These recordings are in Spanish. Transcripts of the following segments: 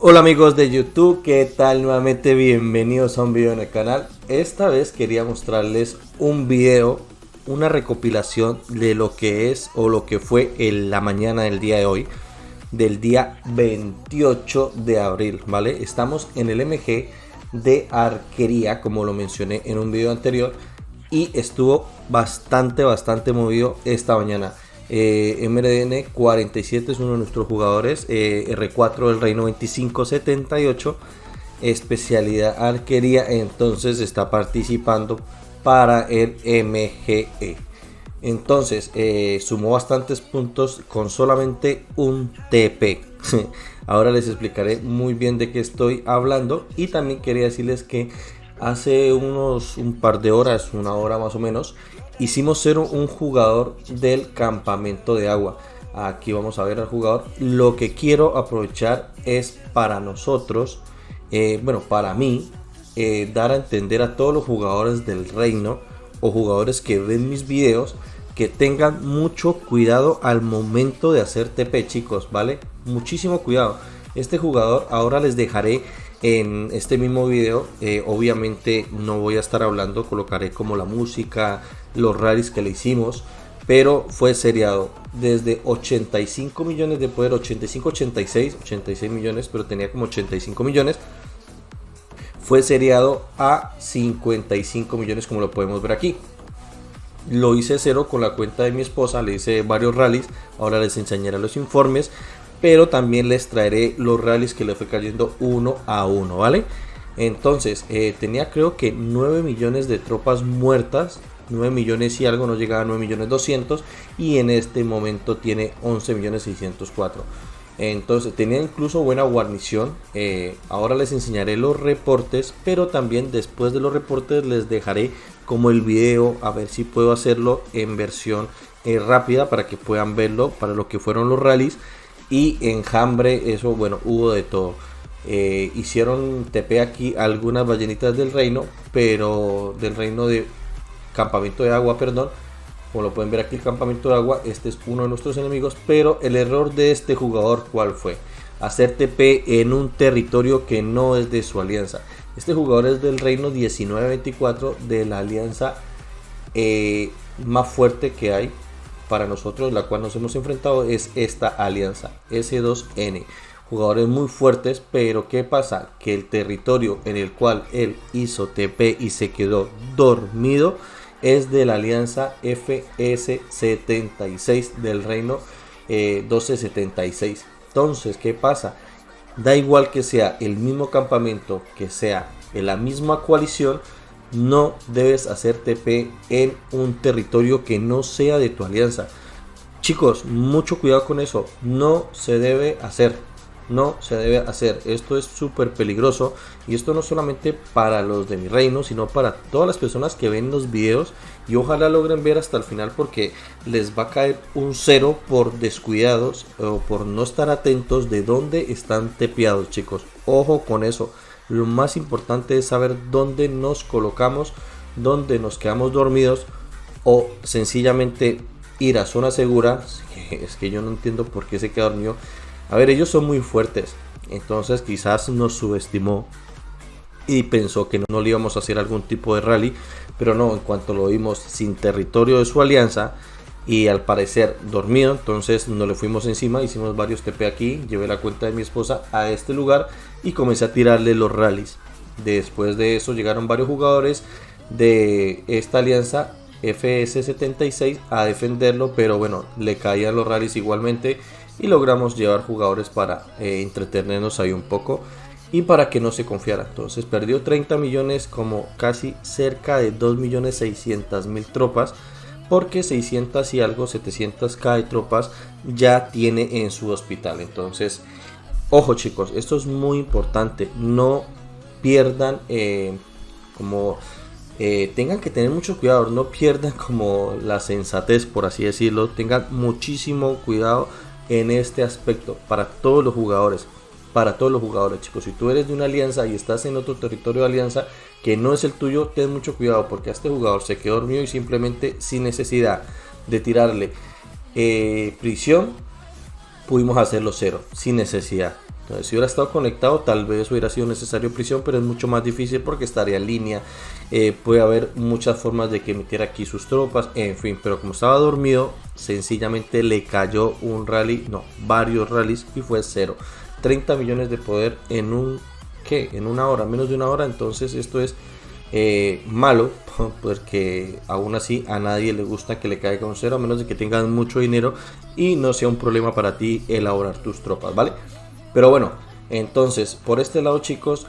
Hola amigos de YouTube, ¿qué tal? Nuevamente bienvenidos a un video en el canal. Esta vez quería mostrarles un video, una recopilación de lo que es o lo que fue la mañana del día de hoy, del día 28 de abril, ¿vale? Estamos en el MG de arquería, como lo mencioné en un video anterior, y estuvo bastante movido esta mañana. MRDN 47 es uno de nuestros jugadores, R4 del Reino 2578, especialidad arquería, entonces está participando para el MGE. Entonces sumó bastantes puntos con solamente un TP. Ahora les explicaré muy bien de qué estoy hablando, y también quería decirles que hace un par de horas, una hora más o menos, hicimos ser un jugador del campamento de agua. Aquí vamos a ver al jugador. Lo que quiero aprovechar es para nosotros, bueno, para mí, dar a entender a todos los jugadores del reino o jugadores que ven mis videos, que tengan mucho cuidado al momento de hacer TP, chicos, ¿vale? Muchísimo cuidado. Este jugador, ahora les dejaré en este mismo video, obviamente no voy a estar hablando, colocaré como la música, los rallies que le hicimos, pero fue seriado desde 85 millones de poder, 86 millones, pero tenía como 85 millones. Fue seriado a 55 millones, como lo podemos ver aquí. Lo hice cero con la cuenta de mi esposa, le hice varios rallies, ahora les enseñaré los informes, pero también les traeré los rallies que le fue cayendo uno a uno, ¿vale? Entonces, tenía creo que 9 millones de tropas muertas, 9 millones y algo, no llegaba a 9 millones 200, y en este momento tiene 11 millones 604. Entonces tenía incluso buena guarnición. Ahora les enseñaré los reportes, pero también después de los reportes les dejaré como el video, a ver si puedo hacerlo en versión rápida para que puedan verlo, para lo que fueron los rallies. Y enjambre, eso, bueno, hubo de todo. Hicieron TP aquí algunas ballenitas del reino, pero del reino de campamento de agua, perdón. Como lo pueden ver aquí, el campamento de agua, este es uno de nuestros enemigos, pero el error de este jugador, ¿cuál fue? Hacer TP en un territorio que no es de su alianza. Este jugador es del reino 1924, de la alianza más fuerte que hay para nosotros, la cual nos hemos enfrentado, es esta alianza, S2N. Jugadores muy fuertes, pero ¿qué pasa? Que el territorio en el cual él hizo TP y se quedó dormido es de la alianza FS76 del reino 1276. Entonces, ¿qué pasa? Da igual que sea el mismo campamento, que sea en la misma coalición, no debes hacer TP en un territorio que no sea de tu alianza. Chicos, mucho cuidado con eso. No se debe hacer. No se debe hacer. Esto es súper peligroso, y esto no solamente para los de mi reino, sino para todas las personas que ven los videos, y ojalá logren ver hasta el final, porque les va a caer un cero por descuidados o por no estar atentos de dónde están tepeados, chicos. Ojo con eso. Lo más importante es saber dónde nos colocamos, dónde nos quedamos dormidos, o sencillamente ir a zona segura. Es que yo no entiendo por qué se queda dormido. A ver, ellos son muy fuertes, entonces quizás nos subestimó y pensó que no le íbamos a hacer algún tipo de rally, pero no, en cuanto lo vimos sin territorio de su alianza y al parecer dormido, entonces no le fuimos encima, hicimos varios TP aquí, llevé la cuenta de mi esposa a este lugar y comencé a tirarle los rallies. Después de eso llegaron varios jugadores de esta alianza FS76 a defenderlo, pero bueno, le caían los rallies igualmente, y logramos llevar jugadores para entretenernos ahí un poco y para que no se confiara. Entonces perdió 30 millones, como casi cerca de 2.600.000 tropas, porque 600 y algo, 700k de tropas ya tiene en su hospital. Entonces, ojo chicos, esto es muy importante. No pierdan tengan que tener mucho cuidado, no pierdan como la sensatez, por así decirlo. Tengan muchísimo cuidado en este aspecto para todos los jugadores, chicos. Si tú eres de una alianza y estás en otro territorio de alianza que no es el tuyo, ten mucho cuidado, porque a este jugador se quedó dormido y simplemente sin necesidad de tirarle prisión pudimos hacerlo cero, sin necesidad. Si hubiera estado conectado, tal vez hubiera sido necesario prisión, pero es mucho más difícil porque estaría en línea. Puede haber muchas formas de que metiera aquí sus tropas, en fin, pero como estaba dormido, sencillamente le cayó un rally, no, varios rallies y fue cero. 30 millones de poder en en una hora, menos de una hora. Entonces esto es malo, porque aún así a nadie le gusta que le caiga un cero, a menos de que tengas mucho dinero y no sea un problema para ti elaborar tus tropas, ¿vale? Pero bueno, entonces por este lado, chicos,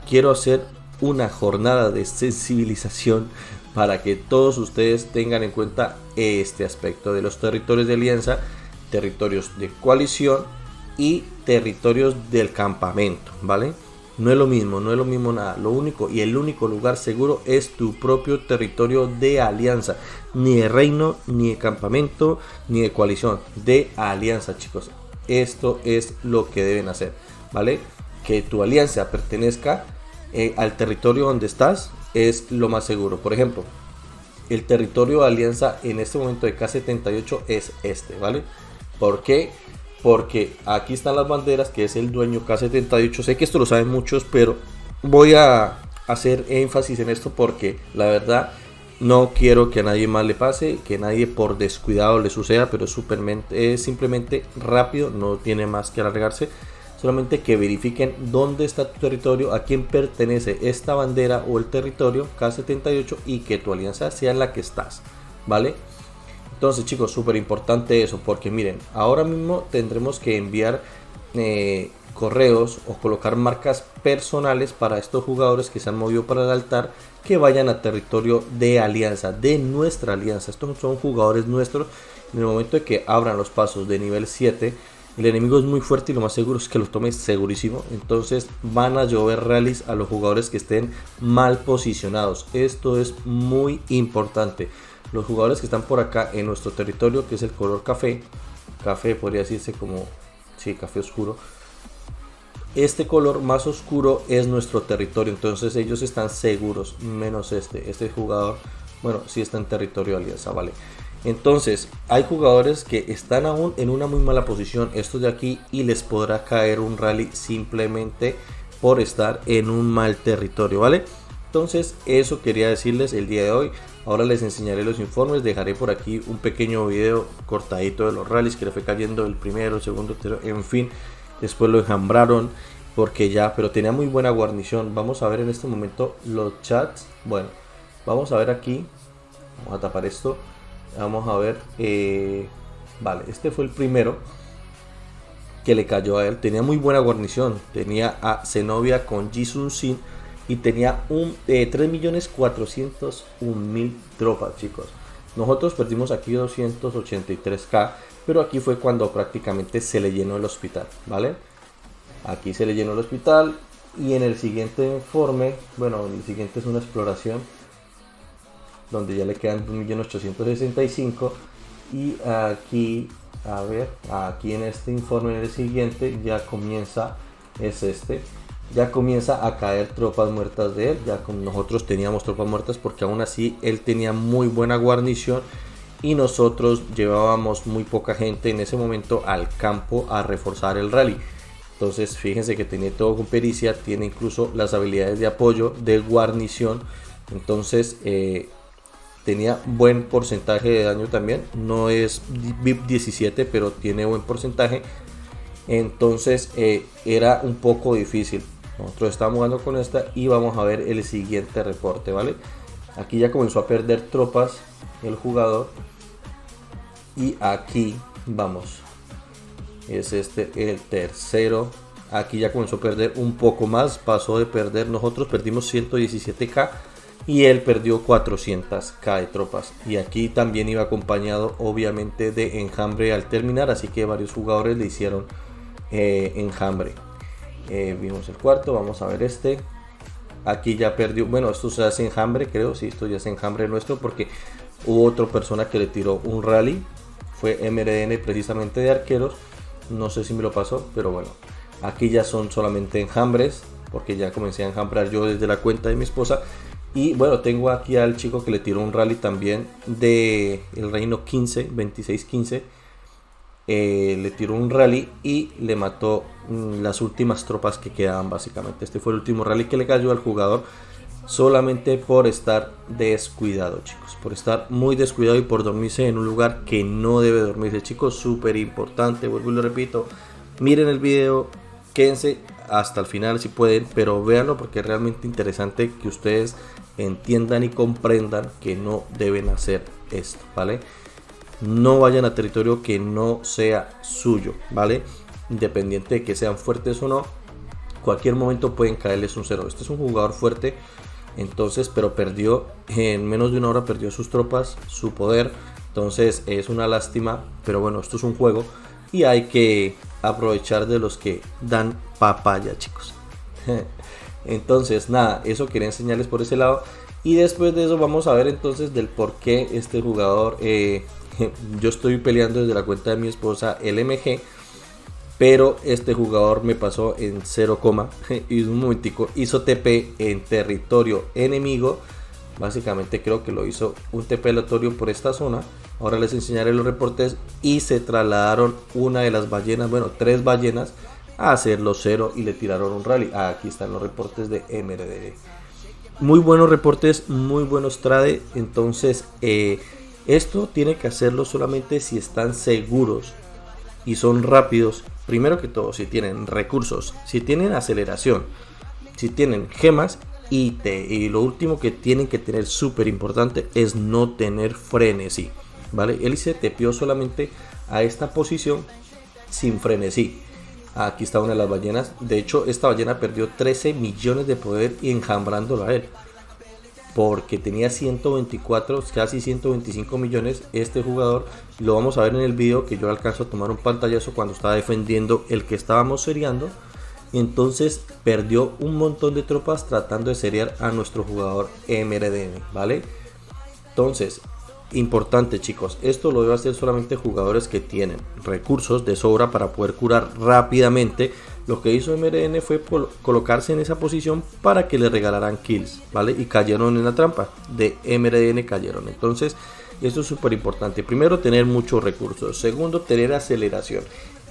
quiero hacer una jornada de sensibilización para que todos ustedes tengan en cuenta este aspecto de los territorios de alianza, territorios de coalición y territorios del campamento, ¿vale? No es lo mismo nada. Lo único y el único lugar seguro es tu propio territorio de alianza. Ni de reino, ni de campamento, ni de coalición. De alianza, chicos. Esto es lo que deben hacer, ¿vale? Que tu alianza pertenezca al territorio donde estás es lo más seguro. Por ejemplo, el territorio de alianza en este momento de K78 es este, ¿vale? ¿Por qué? Porque aquí están las banderas, que es el dueño K78. Sé que esto lo saben muchos, pero voy a hacer énfasis en esto porque la verdad no quiero que a nadie más le pase, que nadie por descuidado le suceda, pero es simplemente rápido, no tiene más que alargarse. Solamente que verifiquen dónde está tu territorio, a quién pertenece esta bandera o el territorio K78 y que tu alianza sea en la que estás, ¿vale? Entonces, chicos, súper importante eso, porque miren, ahora mismo tendremos que enviar correos o colocar marcas personales para estos jugadores que se han movido para el altar, que vayan a territorio de alianza, de nuestra alianza. Estos son jugadores nuestros. En el momento de que abran los pasos de nivel 7, el enemigo es muy fuerte y lo más seguro es que los tome segurísimo. Entonces van a llover rallies a los jugadores que estén mal posicionados. Esto es muy importante. Los jugadores que están por acá en nuestro territorio, que es el color café podría decirse como, sí, café oscuro. Este color más oscuro es nuestro territorio, entonces ellos están seguros, menos este jugador, bueno, sí está en territorio de alianza, ¿vale? Entonces hay jugadores que están aún en una muy mala posición, estos de aquí, y les podrá caer un rally simplemente por estar en un mal territorio, ¿vale? Entonces eso quería decirles el día de hoy. Ahora les enseñaré los informes, dejaré por aquí un pequeño video cortadito de los rallies que le fue cayendo el primero, el segundo, tercero, en fin. Después lo enjambraron porque ya, pero tenía muy buena guarnición. Vamos a ver en este momento los chats. Bueno, vamos a ver aquí, vamos a tapar esto, vamos a ver, vale, este fue el primero que le cayó a él. Tenía muy buena guarnición, tenía a Zenobia con Jisun Sin y tenía 3.401.000 tropas, chicos. Nosotros perdimos aquí 283k, pero aquí fue cuando prácticamente se le llenó el hospital, ¿vale? Aquí se le llenó el hospital y en el siguiente informe, bueno, el siguiente es una exploración donde ya le quedan 1.865.000 y aquí, a ver, aquí en este informe, en el siguiente, ya comienza, es este. Ya comienza a caer tropas muertas de él. Ya como nosotros teníamos tropas muertas, porque aún así él tenía muy buena guarnición y nosotros llevábamos muy poca gente en ese momento al campo a reforzar el rally. Entonces fíjense que tiene todo con pericia, tiene incluso las habilidades de apoyo, de guarnición. Entonces tenía buen porcentaje de daño también. No es VIP 17, pero tiene buen porcentaje. Entonces era un poco difícil. Nosotros estamos jugando con esta y vamos a ver el siguiente reporte, ¿vale? Aquí ya comenzó a perder tropas el jugador y aquí vamos, es este el tercero. Aquí ya comenzó a perder un poco más, pasó de perder, nosotros perdimos 117k y él perdió 400k de tropas. Y aquí también iba acompañado obviamente de enjambre al terminar, así que varios jugadores le hicieron enjambre. Vimos el cuarto, vamos a ver este. Aquí ya perdió, bueno, esto se hace enjambre, creo, sí, esto ya es enjambre nuestro, porque hubo otra persona que le tiró un rally, fue MRN precisamente de arqueros, no sé si me lo pasó, pero bueno, aquí ya son solamente enjambres, porque ya comencé a enjambrar yo desde la cuenta de mi esposa. Y bueno, tengo aquí al chico que le tiró un rally también de el reino 15, 26-15. le tiró un rally y le mató las últimas tropas que quedaban básicamente. Este fue el último rally que le cayó al jugador, solamente por estar descuidado, chicos, por estar muy descuidado y por dormirse en un lugar que no debe dormirse, chicos. Súper importante, vuelvo y lo repito, miren el video, quédense hasta el final si pueden, pero véanlo porque es realmente interesante que ustedes entiendan y comprendan que no deben hacer esto, ¿vale? No vayan a territorio que no sea suyo, ¿vale? Independiente de que sean fuertes o no, cualquier momento pueden caerles un cero. Este es un jugador fuerte, entonces, pero perdió en menos de una hora, perdió sus tropas, su poder. Entonces es una lástima, pero bueno, esto es un juego y hay que aprovechar de los que dan papaya, chicos. Entonces nada, eso quería enseñarles por ese lado. Y después de eso vamos a ver entonces del por qué este jugador, yo estoy peleando desde la cuenta de mi esposa el MG, pero este jugador me pasó en 0, y un momentico hizo TP en territorio enemigo. Básicamente creo que lo hizo un TP aleatorio por esta zona. Ahora les enseñaré los reportes y se trasladaron una de las ballenas, bueno, 3 ballenas a hacerlo 0 y le tiraron un rally. Aquí están los reportes de MRD. Muy buenos reportes, muy buenos trade. Entonces esto tiene que hacerlo solamente si están seguros y son rápidos. Primero que todo, si tienen recursos, si tienen aceleración, si tienen gemas y lo último que tienen que tener súper importante es no tener frenesí, ¿vale? Él se tepió solamente a esta posición sin frenesí. Aquí está una de las ballenas. De hecho, esta ballena perdió 13 millones de poder y enjambrándolo a él, porque tenía 124, casi 125 millones este jugador. Lo vamos a ver en el video, que yo alcanzo a tomar un pantallazo cuando estaba defendiendo el que estábamos seriando. Entonces perdió un montón de tropas tratando de seriar a nuestro jugador MRDN, ¿vale? Entonces, importante, chicos, esto lo debe hacer solamente jugadores que tienen recursos de sobra para poder curar rápidamente. Lo que hizo MRN fue colocarse en esa posición para que le regalaran kills, ¿vale? Y cayeron en la trampa de MRN, cayeron. Entonces esto es súper importante. Primero, tener muchos recursos. Segundo, tener aceleración.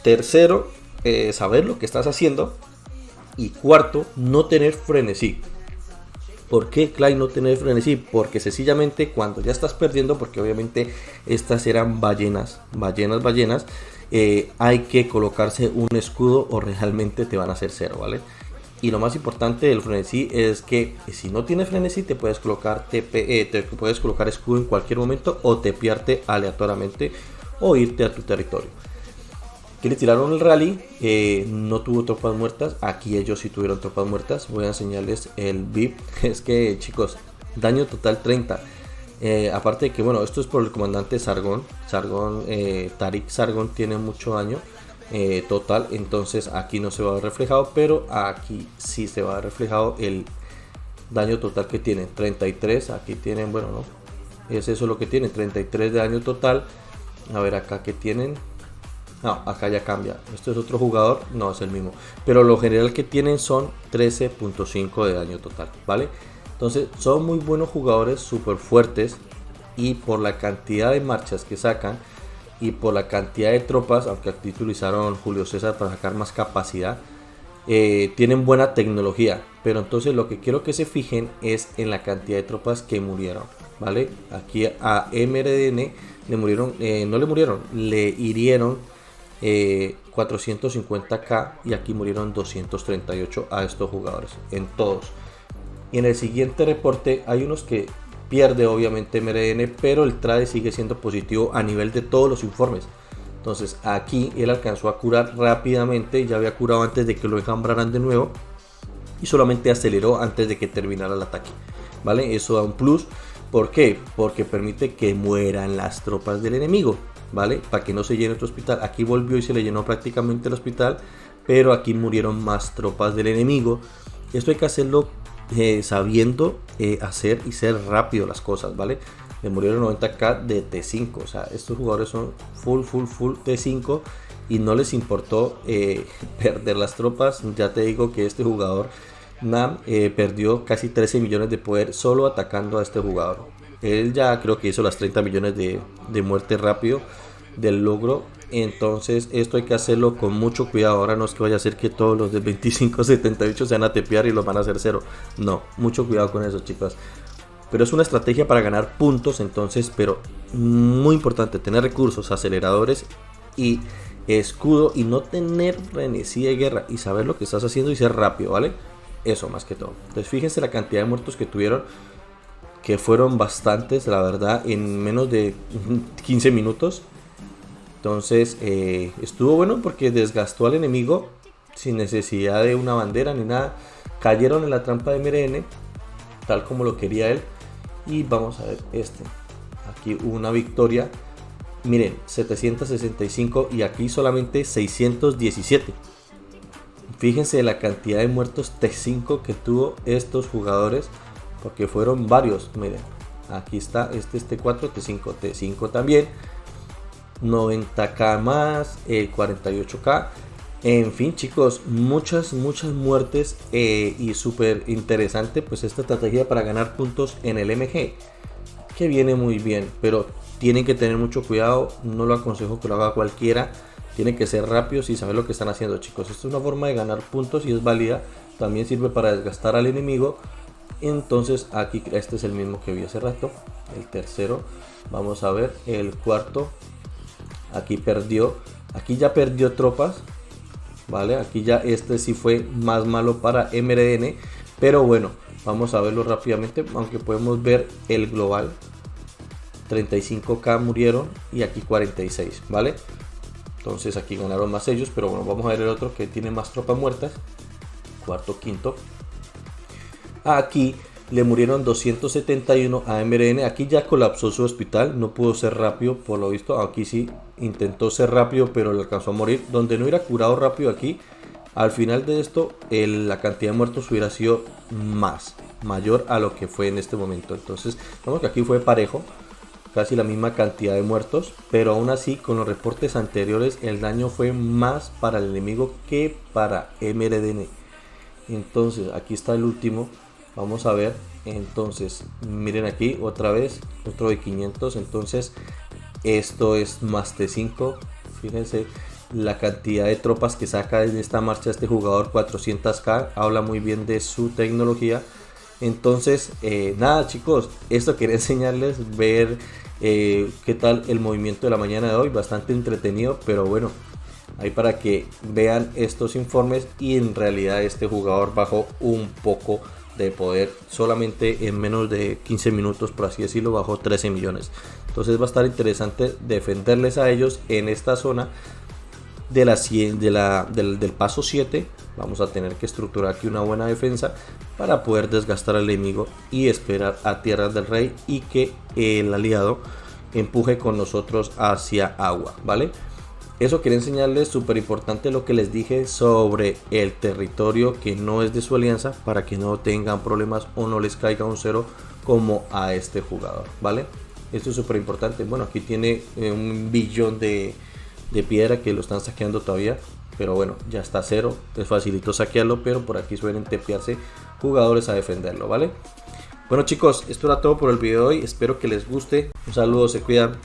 Tercero, saber lo que estás haciendo. Y cuarto, no tener frenesí. ¿Por qué, Clay, no tener frenesí? Porque sencillamente cuando ya estás perdiendo, porque obviamente estas eran ballenas, hay que colocarse un escudo o realmente te van a hacer 0, ¿vale? Y lo más importante del frenesí es que si no tienes frenesí te puedes colocar te puedes colocar escudo en cualquier momento o tepearte aleatoriamente o irte a tu territorio. Que le tiraron el rally, no tuvo tropas muertas. Aquí ellos sí tuvieron tropas muertas. Voy a enseñarles el VIP. Es que, chicos, daño total 30. Aparte de que, bueno, esto es por el comandante Sargón. Tarik Sargón tiene mucho daño total. Entonces aquí no se va a ver reflejado, pero aquí sí se va a ver reflejado el daño total que tienen. 33, aquí tienen, bueno, no. Es eso lo que tienen, 33 de daño total. A ver acá que tienen. No, acá ya cambia. Esto es otro jugador, no es el mismo. Pero lo general que tienen son 13.5 de daño total, ¿vale? Entonces son muy buenos jugadores, súper fuertes. Y por la cantidad de marchas que sacan y por la cantidad de tropas, aunque aquí utilizaron Julio César para sacar más capacidad, tienen buena tecnología. Pero entonces lo que quiero que se fijen es en la cantidad de tropas que murieron, ¿vale? Aquí a MRDN le murieron, no le murieron, le hirieron 450k y aquí murieron 238 a estos jugadores en todos. Y en el siguiente reporte hay unos que pierde obviamente MRN, pero el trade sigue siendo positivo a nivel de todos los informes. Entonces aquí él alcanzó a curar rápidamente, ya había curado antes de que lo enjambraran de nuevo y solamente aceleró antes de que terminara el ataque, ¿vale? Eso da un plus. ¿Por qué? Porque permite que mueran las tropas del enemigo, ¿vale? Para que no se llene tu hospital. Aquí volvió y se le llenó prácticamente el hospital, pero aquí murieron más tropas del enemigo. Esto hay que hacerlo sabiendo hacer y ser rápido las cosas, ¿vale? Le murieron 90k de T5, o sea, estos jugadores son full T5 y no les importó perder las tropas. Ya te digo que este jugador Nam perdió casi 13 millones de poder solo atacando a este jugador. Él ya creo que hizo las 30 millones de muerte rápido del logro Entonces esto hay que hacerlo con mucho cuidado. Ahora no es que vaya a ser que todos los de 2578 se van a tepear y los van a hacer cero. No, mucho cuidado con eso, chicos. Pero es una estrategia para ganar puntos, entonces, pero muy importante tener recursos, aceleradores y escudo, y no tener frenesí de guerra, y saber lo que estás haciendo y ser rápido, ¿vale? Eso más que todo. Entonces fíjense la cantidad de muertos que tuvieron, que fueron bastantes, la verdad, en menos de 15 minutos. Entonces estuvo bueno porque desgastó al enemigo sin necesidad de una bandera ni nada. Cayeron en la trampa de MRN, tal como lo quería él. Y vamos a ver aquí hubo una victoria. Miren, 765 y aquí solamente 617. Fíjense la cantidad de muertos T5 que tuvo estos jugadores, porque fueron varios. Miren, aquí está este T4, T5, T5 también. 90k más, 48k. En fin, chicos, muchas muertes, y súper interesante pues esta estrategia para ganar puntos en el MG, que viene muy bien, pero tienen que tener mucho cuidado. No lo aconsejo que lo haga cualquiera. Tienen que ser rápidos y saber lo que están haciendo, chicos. Esto es una forma de ganar puntos y es válida. También sirve para desgastar al enemigo. Entonces aquí este es el mismo que vi hace rato, el tercero. Vamos a ver el cuarto. Aquí perdió, aquí ya perdió tropas, vale. Aquí ya este sí fue más malo para MRN, pero bueno, vamos a verlo rápidamente. Aunque podemos ver el global, 35k murieron y aquí 46, vale. Entonces aquí ganaron más ellos, pero bueno, vamos a ver el otro que tiene más tropas muertas, cuarto, quinto. Aquí le murieron 271 a MRN. Aquí ya colapsó su hospital, no pudo ser rápido por lo visto. Aquí sí intentó ser rápido, pero le alcanzó a morir. Donde no hubiera curado rápido aquí, al final de esto la cantidad de muertos hubiera sido mayor a lo que fue en este momento. Entonces vemos que aquí fue parejo, casi la misma cantidad de muertos, pero aún así con los reportes anteriores el daño fue más para el enemigo que para MRN. Entonces aquí está el último. Vamos a ver, entonces miren aquí otra vez otro de 500. Entonces esto es más T5. Fíjense la cantidad de tropas que saca desde esta marcha este jugador, 400k, habla muy bien de su tecnología. Entonces nada, chicos, esto quería enseñarles, ver qué tal el movimiento de la mañana de hoy, bastante entretenido, pero bueno, ahí para que vean estos informes. Y en realidad este jugador bajó un poco de poder, solamente en menos de 15 minutos, por así decirlo, bajó 13 millones. Entonces va a estar interesante defenderles a ellos en esta zona de del paso 7. Vamos a tener que estructurar aquí una buena defensa para poder desgastar al enemigo y esperar a Tierras del Rey y que el aliado empuje con nosotros hacia agua, ¿vale? Eso quería enseñarles, súper importante lo que les dije sobre el territorio que no es de su alianza, para que no tengan problemas o no les caiga un cero como a este jugador, ¿vale? Esto es súper importante. Bueno, aquí tiene 1 billón de piedra que lo están saqueando todavía, pero bueno, ya está cero, es facilito saquearlo, pero por aquí suelen tepearse jugadores a defenderlo, ¿vale? Bueno, chicos, esto era todo por el video de hoy, espero que les guste. Un saludo, se cuidan.